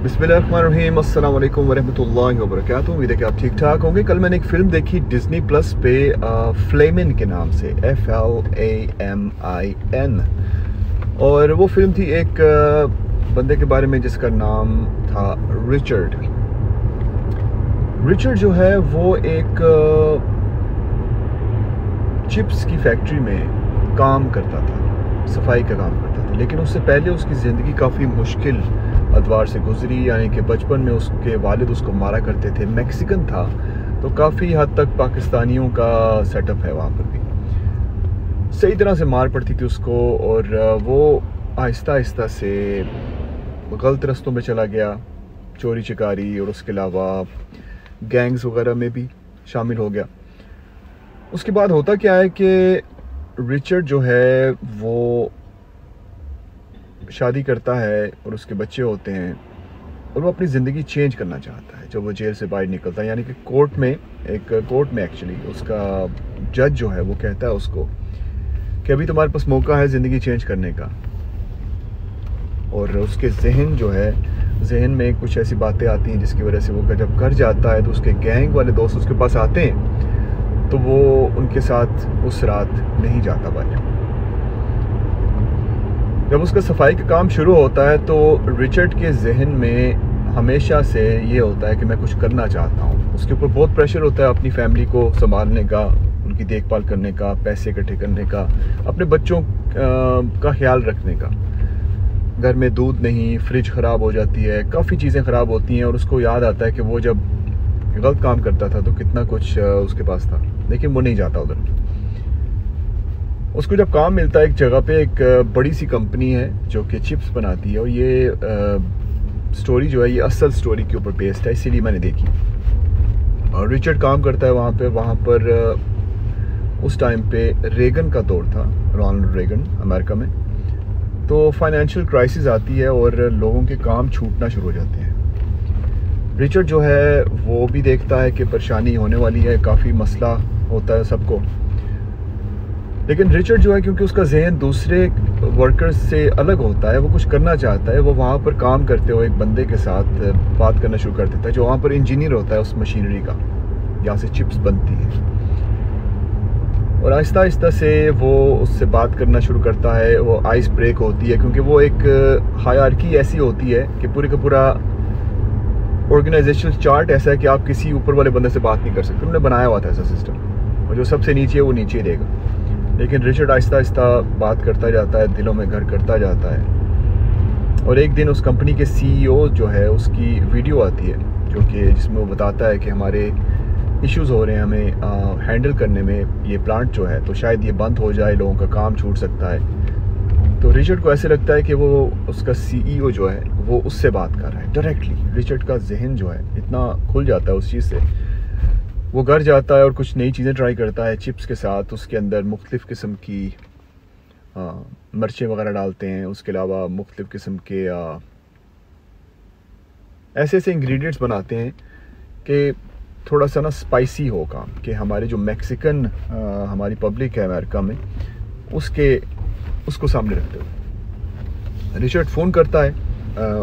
बिस्मिल्लाहिर्रहमानिर्रहीम, अस्सलाम वालेकुम वरहमतुल्लाहि वबरकातुहू। उम्मीद है कि आप ठीक ठाक होंगे। कल मैंने एक फ़िल्म देखी डिज़नी प्लस पे, फ्लेमिन के नाम से, FLAMIN। और वो फिल्म थी एक बंदे के बारे में जिसका नाम था रिचर्ड। रिचर्ड जो है वो एक चिप्स की फैक्ट्री में काम करता था, सफाई का काम करता था। लेकिन उससे पहले उसकी ज़िंदगी काफ़ी मुश्किल अदवार से गुजरी, यानी कि बचपन में उसके वालिद उसको मारा करते थे। मैक्सिकन था तो काफ़ी हद तक पाकिस्तानियों का सेटअप है वहाँ पर भी। सही तरह से मार पड़ती थी उसको, और वो आहिस्ता आहिस्ता से गलत रस्तों में चला गया, चोरी चिकारी और उसके अलावा गैंग्स वगैरह में भी शामिल हो गया। उसके बाद होता क्या है कि रिचर्ड जो है वो शादी करता है और उसके बच्चे होते हैं, और वो अपनी ज़िंदगी चेंज करना चाहता है जब वो जेल से बाहर निकलता है। यानी कि कोर्ट में एक्चुअली उसका जज जो है वो कहता है उसको कि अभी तुम्हारे पास मौका है ज़िंदगी चेंज करने का। और उसके जहन में कुछ ऐसी बातें आती हैं जिसकी वजह से वो जब घर जाता है तो उसके गैंग वाले दोस्त उसके पास आते हैं, तो वो उनके साथ उस रात नहीं जाता बाहर। जब उसका सफाई का काम शुरू होता है तो रिचर्ड के जहन में हमेशा से ये होता है कि मैं कुछ करना चाहता हूँ। उसके ऊपर बहुत प्रेशर होता है अपनी फैमिली को संभालने का, उनकी देखभाल करने का, पैसे इकट्ठे करने का, अपने बच्चों का ख्याल रखने का। घर में दूध नहीं, फ्रिज ख़राब हो जाती है, काफ़ी चीज़ें ख़राब होती हैं, और उसको याद आता है कि वो जब गलत काम करता था तो कितना कुछ उसके पास था, लेकिन वो नहीं जाता उधर। उसको जब काम मिलता है एक जगह पे, एक बड़ी सी कंपनी है जो कि चिप्स बनाती है, और ये स्टोरी जो है ये असल स्टोरी के ऊपर बेस्ड है, इसीलिए मैंने देखी। और रिचर्ड काम करता है वहाँ पर उस टाइम पे रेगन का दौर था, रोनाल्ड रेगन अमेरिका में। तो फाइनेंशियल क्राइसिस आती है और लोगों के काम छूटना शुरू हो जाते हैं। रिचर्ड जो है वो भी देखता है कि परेशानी होने वाली है, काफ़ी मसला होता है सबको। लेकिन रिचर्ड जो है, क्योंकि उसका जहन दूसरे वर्कर्स से अलग होता है, वो कुछ करना चाहता है। वो वहाँ पर काम करते हुए एक बंदे के साथ बात करना शुरू कर देता है जो वहाँ पर इंजीनियर होता है उस मशीनरी का, जहाँ से चिप्स बनती है। और आहिस्ता आहिस्ता से वो उससे बात करना शुरू करता है। वो आइस ब्रेक होती है, क्योंकि वो एक हायरार्की ऐसी होती है कि पूरे का पूरा ऑर्गेनाइजेशनल चार्ट ऐसा है कि आप किसी ऊपर वाले बंदे से बात नहीं कर सकते। उन्होंने बनाया हुआ था ऐसा सिस्टम, और जो सबसे नीचे है वो नीचे ही रहेगा। लेकिन रिचर्ड आहिस्ता आहिस्ता बात करता जाता है, दिलों में घर करता जाता है। और एक दिन उस कंपनी के CEO जो है उसकी वीडियो आती है, जो कि जिसमें वो बताता है कि हमारे इश्यूज़ हो रहे हैं, हमें हैंडल करने में ये प्लांट जो है, तो शायद ये बंद हो जाए, लोगों का काम छूट सकता है। तो रिचर्ड को ऐसे लगता है कि वो उसका CEO जो है वो उससे बात कर रहा है डायरेक्टली। रिचर्ड का जहन जो है इतना खुल जाता है उस चीज़ से, वो घर जाता है और कुछ नई चीज़ें ट्राई करता है चिप्स के साथ। उसके अंदर मुख्तलिफ़ किस्म की मिर्चें वगैरह डालते हैं, उसके अलावा मुख्तलिफ़ किस्म के ऐसे ऐसे इंग्रेडिएंट्स बनाते हैं कि थोड़ा सा ना स्पाइसी हो काम, कि हमारे जो मैक्सिकन हमारी पब्लिक है अमेरिका में, उसको सामने रखते हुए रिचर्ड फ़ोन करता है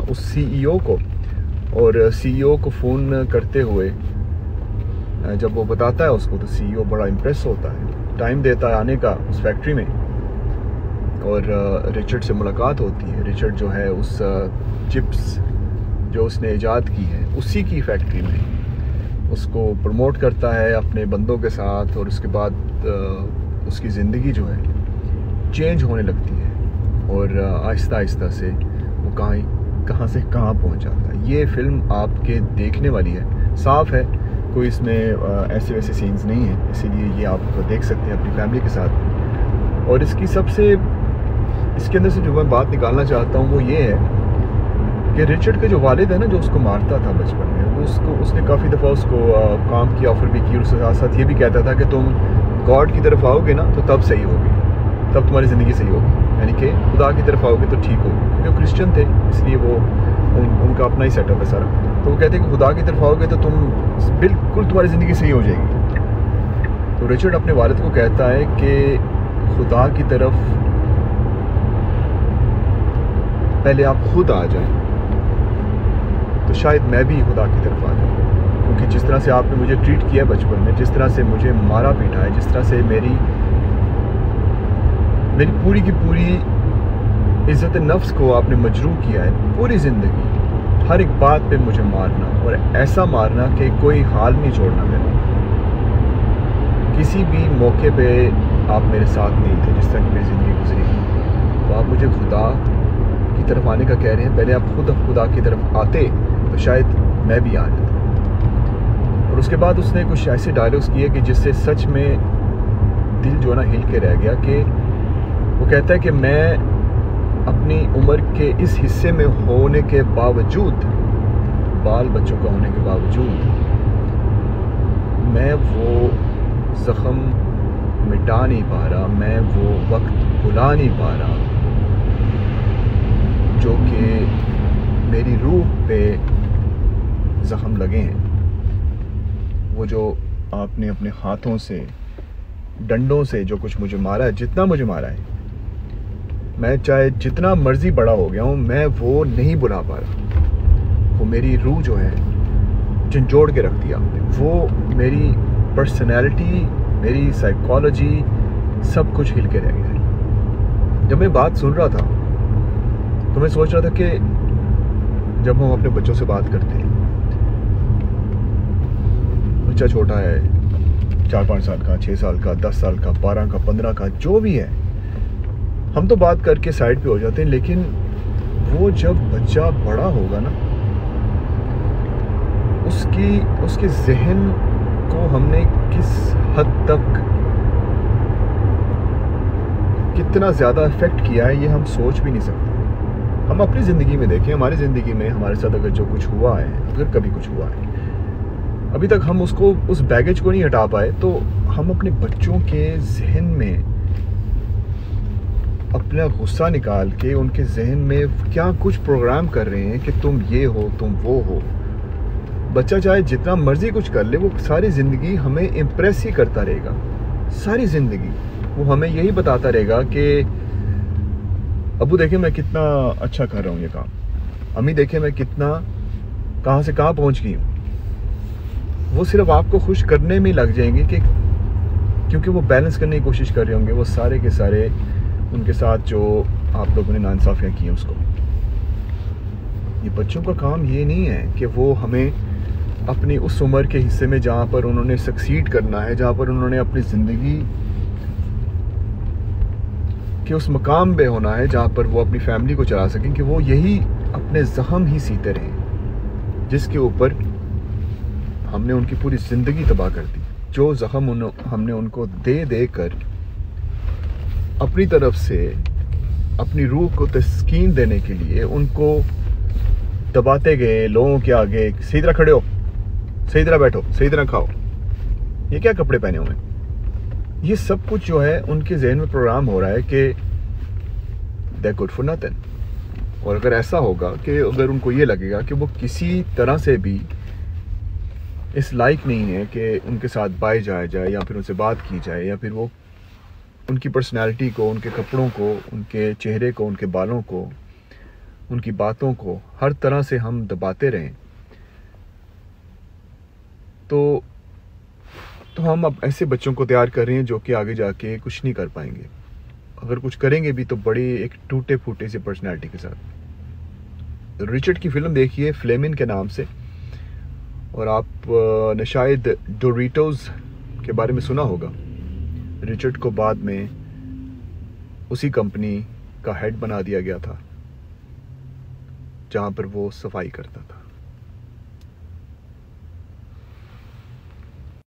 उस CEO को। और CEO को फ़ोन करते हुए जब वो बताता है उसको, तो CEO बड़ा इम्प्रेस होता है, टाइम देता है आने का उस फैक्ट्री में, और रिचर्ड से मुलाकात होती है। रिचर्ड जो है उस चिप्स जो उसने ईजाद की है उसी की फैक्ट्री में उसको प्रमोट करता है अपने बंदों के साथ, और उसके बाद उसकी ज़िंदगी जो है चेंज होने लगती है, और आहिस्ता आहिस्ता से वो कहाँ से कहाँ पहुँच जाता है। ये फिल्म आपके देखने वाली है, साफ़ है, कोई इसमें ऐसे वैसे सीन्स नहीं है, इसीलिए ये आप देख सकते हैं अपनी फैमिली के साथ। और इसके अंदर से जो मैं बात निकालना चाहता हूँ वो ये है कि रिचर्ड के जो वालिद है ना, जो उसको मारता था बचपन में, उसने काफ़ी दफ़ा उसको काम की ऑफ़र भी की, और उसके साथ साथ ये भी कहता था कि तुम गॉड की तरफ आओगे ना तो तब सही होगी, तब तुम्हारी ज़िंदगी सही होगी, यानी कि खुदा की तरफ आओगे तो ठीक होगी। क्योंकि वो क्रिश्चियन थे, इसलिए वो उनका अपना ही सेटअप है सारा। तो वो कहते हैं कि खुदा की तरफ आओगे तो बिल्कुल तुम्हारी ज़िंदगी सही हो जाएगी। तो रिचर्ड अपने वालिद को कहता है कि खुदा की तरफ पहले आप खुद आ जाएं, तो शायद मैं भी खुदा की तरफ आ जाऊँ। क्योंकि जिस तरह से आपने मुझे ट्रीट किया बचपन में, जिस तरह से मुझे मारा पीटा है, जिस तरह से मेरी पूरी की पूरी इज़्ज़त नफ्स को आपने मजरूह किया है, पूरी ज़िंदगी हर एक बात पे मुझे मारना, और ऐसा मारना कि कोई हाल नहीं छोड़ना मेरा। किसी भी मौके पे आप मेरे साथ नहीं थे जिस तरह की मेरी ज़िंदगी गुजरी। तो आप मुझे खुदा की तरफ आने का कह रहे हैं, पहले आप खुद खुदा की तरफ आते तो शायद मैं भी आ जाता। और उसके बाद उसने कुछ ऐसे डायलॉग्स किए कि जिससे सच में दिल जो ना हिल के रह गया। कि वो कहता है कि मैं अपनी उम्र के इस हिस्से में होने के बावजूद, बाल बच्चों का होने के बावजूद, मैं वो ज़ख्म मिटा नहीं पा रहा, मैं वो वक्त भुला नहीं पा रहा जो कि मेरी रूह पे ज़ख्म लगे हैं। वो जो आपने अपने हाथों से, डंडों से जो कुछ मुझे मारा है, जितना मुझे मारा है, मैं चाहे जितना मर्जी बड़ा हो गया हूँ, मैं वो नहीं भुला पा रहा। वो मेरी रूह जो है झंझोड़ के रख दिया आपने। वो मेरी पर्सनैलिटी, मेरी साइकोलॉजी, सब कुछ हिल के रह गया है। जब मैं बात सुन रहा था तो मैं सोच रहा था कि जब हम अपने बच्चों से बात करते हैं, बच्चा छोटा है, 4-5 साल का, 6 साल का, 10 साल का, 12 का, 15 का, जो भी है, हम तो बात करके साइड पे हो जाते हैं। लेकिन वो जब बच्चा बड़ा होगा ना, उसके जहन को हमने किस हद तक, कितना ज़्यादा इफेक्ट किया है, ये हम सोच भी नहीं सकते। हम अपनी ज़िंदगी में देखें, हमारी ज़िंदगी में हमारे साथ अगर जो कुछ हुआ है, अगर कभी कुछ हुआ है, अभी तक हम उस बैगेज को नहीं हटा पाए, तो हम अपने बच्चों के जहन में अपना गुस्सा निकाल के उनके जहन में क्या कुछ प्रोग्राम कर रहे हैं कि तुम ये हो, तुम वो हो। बच्चा चाहे जितना मर्जी कुछ कर ले, वो सारी ज़िंदगी हमें इम्प्रेस ही करता रहेगा। सारी ज़िंदगी वो हमें यही बताता रहेगा कि अबू देखे मैं कितना अच्छा कर रहा हूँ ये काम, अम्मी देखे मैं कितना कहाँ से कहाँ पहुँच गई हूँ। वो सिर्फ आपको खुश करने में लग जाएंगे कि क्योंकि वो बैलेंस करने की कोशिश कर रहे होंगे वो सारे के सारे उनके साथ जो आप लोगों ने नाइंसाफ़ियाँ की हैं उसको। ये बच्चों का काम ये नहीं है कि वो हमें अपनी उस उम्र के हिस्से में जहाँ पर उन्होंने सक्सीड करना है, जहाँ पर उन्होंने अपनी ज़िंदगी के उस मकाम पे होना है जहाँ पर वो अपनी फैमिली को चला सकें, कि वो यही अपने ज़ख्म ही सीते रहें जिसके ऊपर हमने उनकी पूरी ज़िंदगी तबाह कर दी। जो ज़ख्म हमने उनको दे कर अपनी तरफ से अपनी रूह को तस्कीन देने के लिए उनको दबाते गए लोगों के आगे, सही तरह खड़े हो, सही तरह बैठो, सही तरह खाओ, ये क्या कपड़े पहने हुए, ये सब कुछ जो है उनके जहन में प्रोग्राम हो रहा है कि they are good for nothing. और अगर ऐसा होगा कि अगर उनको ये लगेगा कि वो किसी तरह से भी इस लायक नहीं है कि उनके साथ बाय जाया जाए या फिर उनसे बात की जाए, या फिर वो उनकी पर्सनैलिटी को, उनके कपड़ों को, उनके चेहरे को, उनके बालों को, उनकी बातों को हर तरह से हम दबाते रहें, तो हम अब ऐसे बच्चों को तैयार कर रहे हैं जो कि आगे जाके कुछ नहीं कर पाएंगे। अगर कुछ करेंगे भी तो बड़ी एक टूटे फूटे से पर्सनैलिटी के साथ। रिचर्ड की फ़िल्म देखिए फ्लेमिन के नाम से, और आप ने शायद डोरिटोज़ के बारे में सुना होगा। रिचर्ड को बाद में उसी कंपनी का हेड बना दिया गया था जहाँ पर वो सफाई करता था।